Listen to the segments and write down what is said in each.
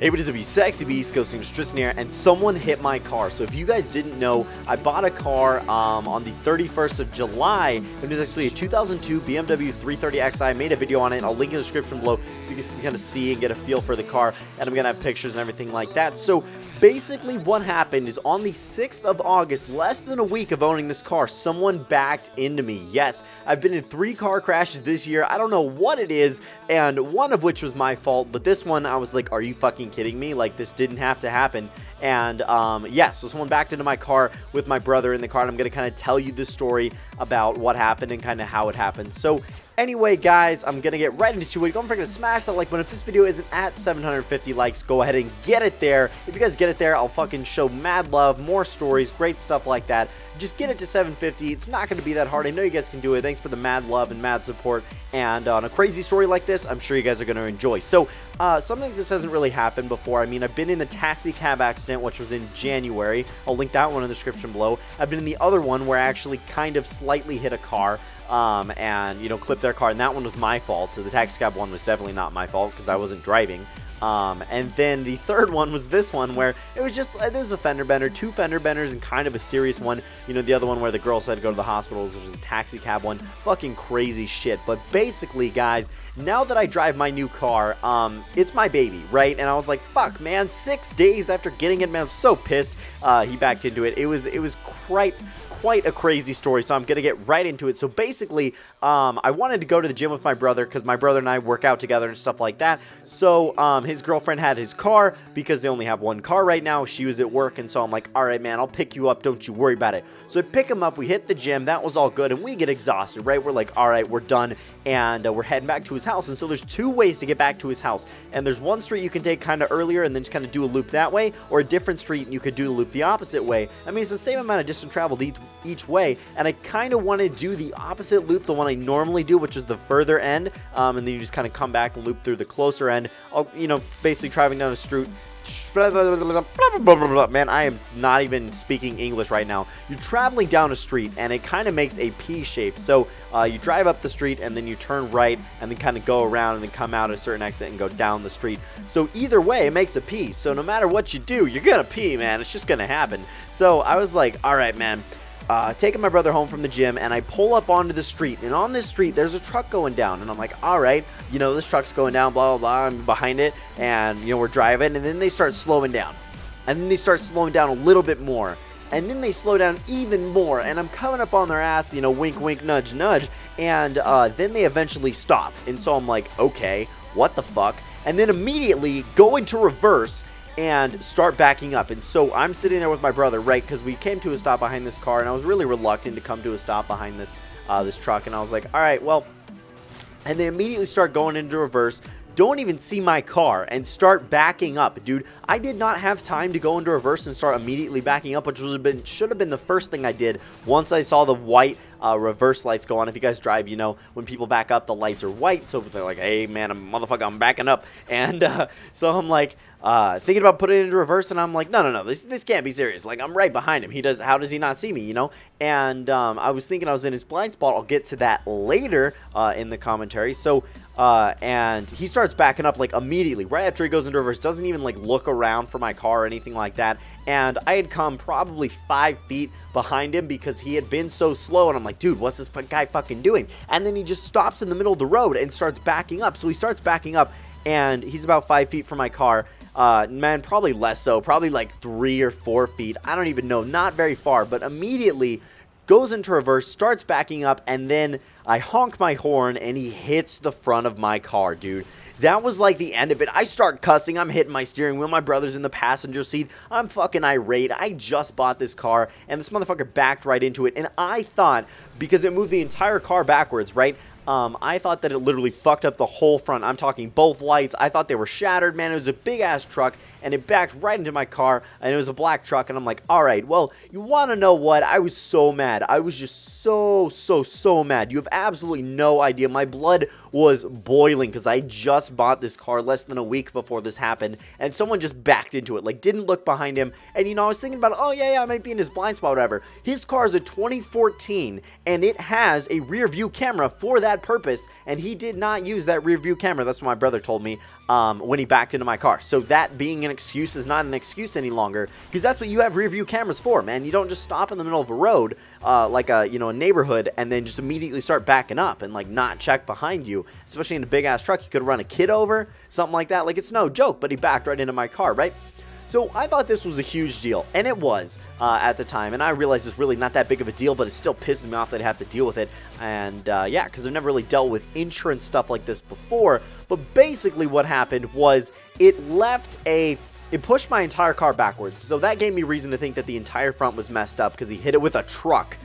Hey, what is up, you sexy beast? GhostSickness, Tristan here, and someone hit my car. So if you guys didn't know, I bought a car on the 31st of July. It was actually a 2002 BMW 330xi. I made a video on it. I'll link in the description below so you can kind of see and get a feel for the car. And I'm going to have pictures and everything like that. So basically what happened is on the 6th of August, less than a week of owning this car, someone backed into me. Yes, I've been in 3 car crashes this year. I don't know what it is, and one of which was my fault. But this one, I was like, are you fucking kidding me? Like, this didn't have to happen. And yeah, so someone backed into my car with my brother in the car, and I'm gonna kind of tell you the story about what happened and kind of how it happened. So anyway, guys, I'm gonna get right into it. Don't forget to smash that like button. If this video isn't at 750 likes, go ahead and get it there. If you guys get it there, I'll fucking show mad love, more stories, great stuff like that. Just get it to 750. It's not gonna be that hard. I know you guys can do it. Thanks for the mad love and mad support. And on a crazy story like this, I'm sure you guys are gonna enjoy. So something like this hasn't really happened before. I mean, I've been in the taxi cab accident, which was in January. I'll link that one in the description below. I've been in the other one where I actually kind of slightly hit a car and, you know, clipped their car, and that one was my fault. So the taxi cab one was definitely not my fault because I wasn't driving. And then the third one was this one where it was just, there was a fender bender, 2 fender benders, and kind of a serious one. You know, the other one where the girl said to go to the hospital, which was a taxi cab one. Fucking crazy shit. But basically, guys, now that I drive my new car, it's my baby, right? And I was like, fuck, man, 6 days after getting it, man, I was so pissed. He backed into it. It was quite a crazy story, so I'm gonna get right into it. So basically, I wanted to go to the gym with my brother because my brother and I work out together and stuff like that. So his girlfriend had his car because they only have one car right now. She was at work, and so I'm like, all right, man, I'll pick you up, don't you worry about it. So I pick him up, we hit the gym, that was all good, and we get exhausted, right? We're like, all right, we're done, and we're heading back to his house. And so there's 2 ways to get back to his house, and there's one street you can take kind of earlier and then just kind of do a loop that way, or a different street and you could do the loop the opposite way. I mean, it's the same amount of distance traveled each way, and I kind of want to do the opposite loop, the one I normally do, which is the further end, and then you just kind of come back and loop through the closer end. You know, basically driving down a street. Man, I am not even speaking English right now. You're traveling down a street, and it kind of makes a P shape. So you drive up the street, and then you turn right, and then kind of go around, and then come out at a certain exit and go down the street. So either way, it makes a P. So no matter what you do, you're gonna pee, man. It's just gonna happen. So I was like, all right, man. Taking my brother home from the gym, and I pull up onto the street, and on this street there's a truck going down, and I'm like, all right, you know, this truck's going down, blah blah blah, I'm behind it, and you know, we're driving, and then they start slowing down, and then they start slowing down a little bit more, and then they slow down even more, and I'm coming up on their ass, you know, wink wink, nudge nudge, and then they eventually stop, and so I'm like, okay, what the fuck, and then immediately go into reverse and start backing up. And so I'm sitting there with my brother, right, because we came to a stop behind this car, and I was really reluctant to come to a stop behind this this truck, and I was like, all right, well, and they immediately start going into reverse, don't even see my car, and start backing up. Dude, I did not have time to go into reverse and start immediately backing up, which should have been the first thing I did once I saw the white reverse lights go on. If you guys drive, you know, when people back up, the lights are white, so they're like, hey, man, motherfucker, I'm backing up. And so I'm like, thinking about putting it into reverse, and I'm like, no, this can't be serious. Like, I'm right behind him. How does he not see me, you know? And I was thinking I was in his blind spot. I'll get to that later in the commentary. So, and he starts backing up, like, immediately, right after he goes into reverse, doesn't even, like, look around for my car or anything like that. And I had come probably 5 feet behind him because he had been so slow, and I'm like, dude, what's this guy fucking doing? And then he just stops in the middle of the road and starts backing up. So he starts backing up, and he's about 5 feet from my car. Man, probably less so, probably like 3 or 4 feet. I don't even know, not very far, but immediately goes into reverse, starts backing up, and then I honk my horn, and he hits the front of my car, dude. That was like the end of it. I start cussing. I'm hitting my steering wheel. My brother's in the passenger seat. I'm fucking irate. I just bought this car, and this motherfucker backed right into it. And I thought, because it moved the entire car backwards, right? I thought that it literally fucked up the whole front. I'm talking both lights. I thought they were shattered, man. It was a big-ass truck, and it backed right into my car, and it was a black truck, and I'm like, all right, well, you want to know what? I was so mad. I was just so mad. You have absolutely no idea. My blood was boiling because I just bought this car less than a week before this happened, and someone just backed into it, like, didn't look behind him, and, you know, I was thinking about, oh, yeah, I might be in his blind spot, whatever. His car is a 2014, and it has a rear view camera for that that purpose, and he did not use that rear view camera. That's what my brother told me when he backed into my car. So that being an excuse is not an excuse any longer, because that's what you have rear view cameras for, man. You don't just stop in the middle of a road, like a neighborhood, and then just immediately start backing up and like not check behind you, especially in a big ass truck. You could run a kid over, something like that. Like, it's no joke, but he backed right into my car, right? So I thought this was a huge deal, and it was at the time, and I realized it's really not that big of a deal, but it still pisses me off that I have to deal with it, and yeah, because I've never really dealt with insurance stuff like this before. But basically what happened was it pushed my entire car backwards, so that gave me reason to think that the entire front was messed up because he hit it with a truck.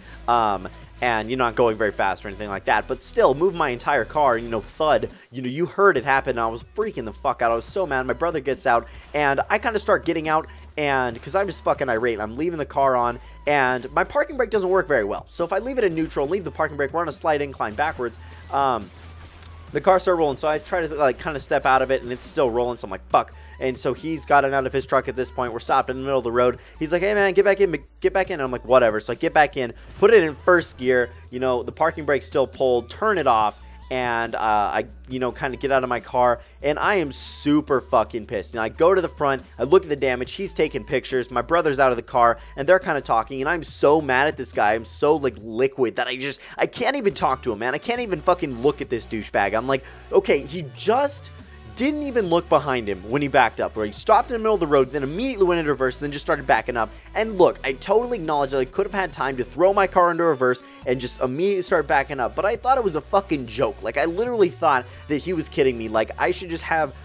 And you're not going very fast or anything like that, but still moved my entire car, thud. You heard it happen, and I was freaking the fuck out. I was so mad. My brother gets out, and I kind of start getting out, and because I'm just fucking irate, I'm leaving the car on, and my parking brake doesn't work very well. So if I leave it in neutral, leave the parking brake, we're on a slight incline backwards, the car started rolling, so I try to like kind of step out of it, and it's still rolling, so I'm like, fuck. And so he's gotten out of his truck at this point. We're stopped in the middle of the road. He's like, hey man, get back in, get back in. And I'm like, whatever. So I get back in, put it in first gear, the parking brake's still pulled, turn it off, and I kind of get out of my car, and I am super fucking pissed. I go to the front, I look at the damage, he's taking pictures, my brother's out of the car, and they're kind of talking, and I'm so mad at this guy. I'm so like liquid that I can't even talk to him, man. I can't even fucking look at this douchebag. I'm like, okay, he just didn't even look behind him when he backed up, where he stopped in the middle of the road, then immediately went into reverse, then just started backing up. And look, I totally acknowledge that I could have had time to throw my car into reverse and just immediately start backing up, but I thought it was a fucking joke. Like, I literally thought that he was kidding me. Like, I should just have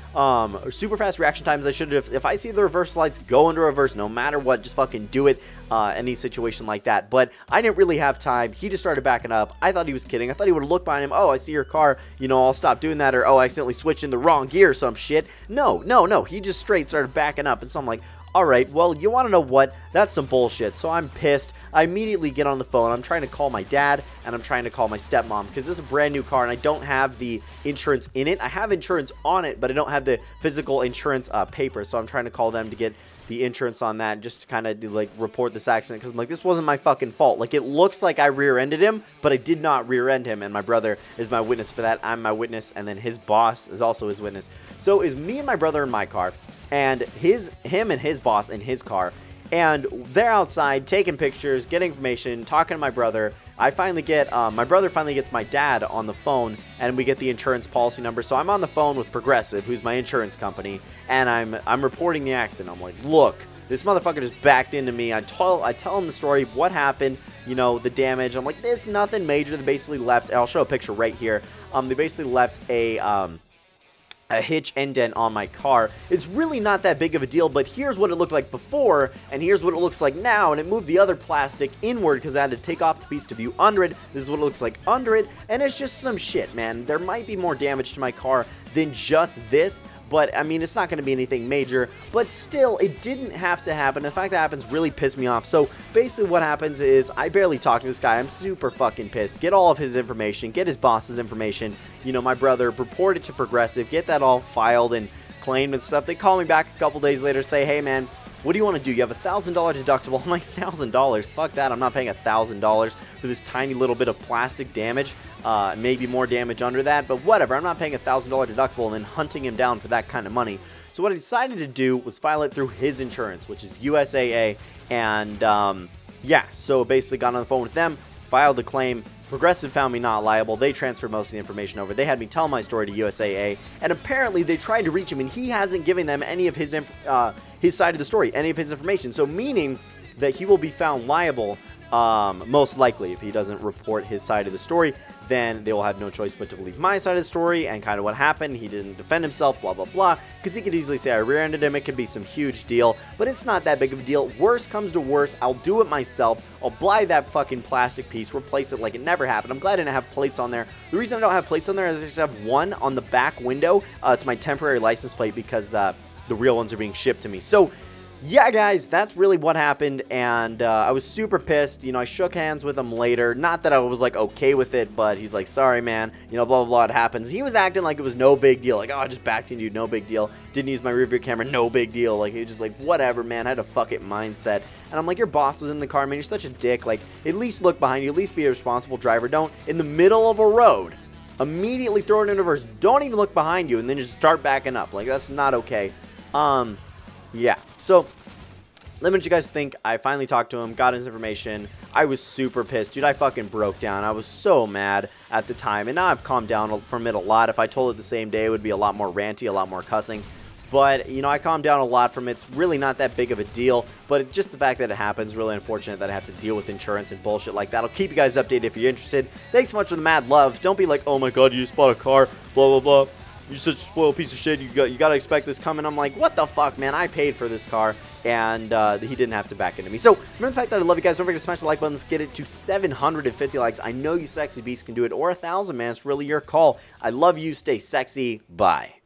super fast reaction times. I should have, if I see the reverse lights, go into reverse no matter what, just fucking do it. Any situation like that, but I didn't really have time. He just started backing up. I thought he was kidding. I thought he would have looked behind him. Oh, I see your car, I'll stop doing that, or oh, I accidentally switched in the wrong gear or some shit. No, he just straight started backing up, and so I'm like, alright, well, you want to know what? That's some bullshit. So I'm pissed. I immediately get on the phone. I'm trying to call my dad, and I'm trying to call my stepmom, because this is a brand new car, and I don't have the insurance in it. I have insurance on it, but I don't have the physical insurance paper, so I'm trying to call them to get the insurance on that, just to kind of like report this accident, because I'm like, this wasn't my fucking fault. Like, it looks like I rear-ended him, but I did not rear-end him, and my brother is my witness for that. I'm my witness, and then his boss is also his witness. So is me and my brother in my car, and him and his boss in his car, and they're outside taking pictures, getting information, talking to my brother. I finally get, my brother finally gets my dad on the phone, and we get the insurance policy number. So I'm on the phone with Progressive, who's my insurance company, and I'm reporting the accident. I'm like, look, this motherfucker just backed into me. I tell him the story of what happened, the damage. I'm like, there's nothing major. They basically left, I'll show a picture right here. They basically left a hitch indent on my car. It's really not that big of a deal, but here's what it looked like before, and here's what it looks like now, and it moved the other plastic inward because I had to take off the piece to view under it. This is what it looks like under it, and it's just some shit, man. There might be more damage to my car than just this, but I mean, it's not going to be anything major, but still, it didn't have to happen. The fact that happens really pissed me off. So basically what happens is I barely talk to this guy. I'm super fucking pissed. Get all of his information, get his boss's information, my brother, report it to Progressive, get that all filed and claimed and stuff. They call me back a couple days later, say, hey man, what do you want to do? You have a $1,000 deductible. I'm like, $1,000? Fuck that. I'm not paying $1,000 for this tiny little bit of plastic damage. Maybe more damage under that, but whatever. I'm not paying $1,000 deductible and then hunting him down for that kind of money. So what I decided to do was file it through his insurance, which is USAA. And yeah, so basically got on the phone with them, filed a claim. Progressive found me not liable. They transferred most of the information over. They had me tell my story to USAA, and apparently they tried to reach him, and he hasn't given them any of his side of the story, any of his information. So meaning that he will be found liable, most likely, if he doesn't report his side of the story. Then they will have no choice but to believe my side of the story and kind of what happened. He didn't defend himself, blah, blah, blah. Because he could easily say I rear-ended him. It could be some huge deal, but it's not that big of a deal. Worst comes to worst, I'll do it myself. I'll buy that fucking plastic piece, replace it like it never happened. I'm glad I didn't have plates on there. The reason I don't have plates on there is I just have one on the back window. It's my temporary license plate because the real ones are being shipped to me. So yeah, guys, that's really what happened, and I was super pissed. I shook hands with him later. Not that I was, like, okay with it, but he's like, sorry, man, blah, blah, blah, it happens. He was acting like it was no big deal. Like, oh, I just backed into you, no big deal. Didn't use my rear view camera, no big deal. Like, he was just like, whatever, man, I had a fuck it mindset. And I'm like, your boss was in the car, man, you're such a dick. Like, at least look behind you, at least be a responsible driver. Don't, in the middle of a road, immediately throw it into reverse. Don't even look behind you, and then just start backing up. Like, that's not okay. Yeah. So, let me know what you guys think. I finally talked to him, got his information. I was super pissed. Dude, I fucking broke down. I was so mad at the time, and now I've calmed down from it a lot. If I told it the same day, it would be a lot more ranty, a lot more cussing. But, you know, I calmed down a lot from it. It's really not that big of a deal, but just the fact that it happens, really unfortunate that I have to deal with insurance and bullshit like that. I'll keep you guys updated if you're interested. Thanks so much for the mad love. Don't be like, oh my god, you just bought a car, blah, blah, blah. You're such a spoiled piece of shit. You got to expect this coming. I'm like, what the fuck, man? I paid for this car, and he didn't have to back into me. So, remember the fact that I love you guys. Don't forget to smash the like button. Let's get it to 750 likes. I know you sexy beasts can do it, or 1,000, man. It's really your call. I love you. Stay sexy. Bye.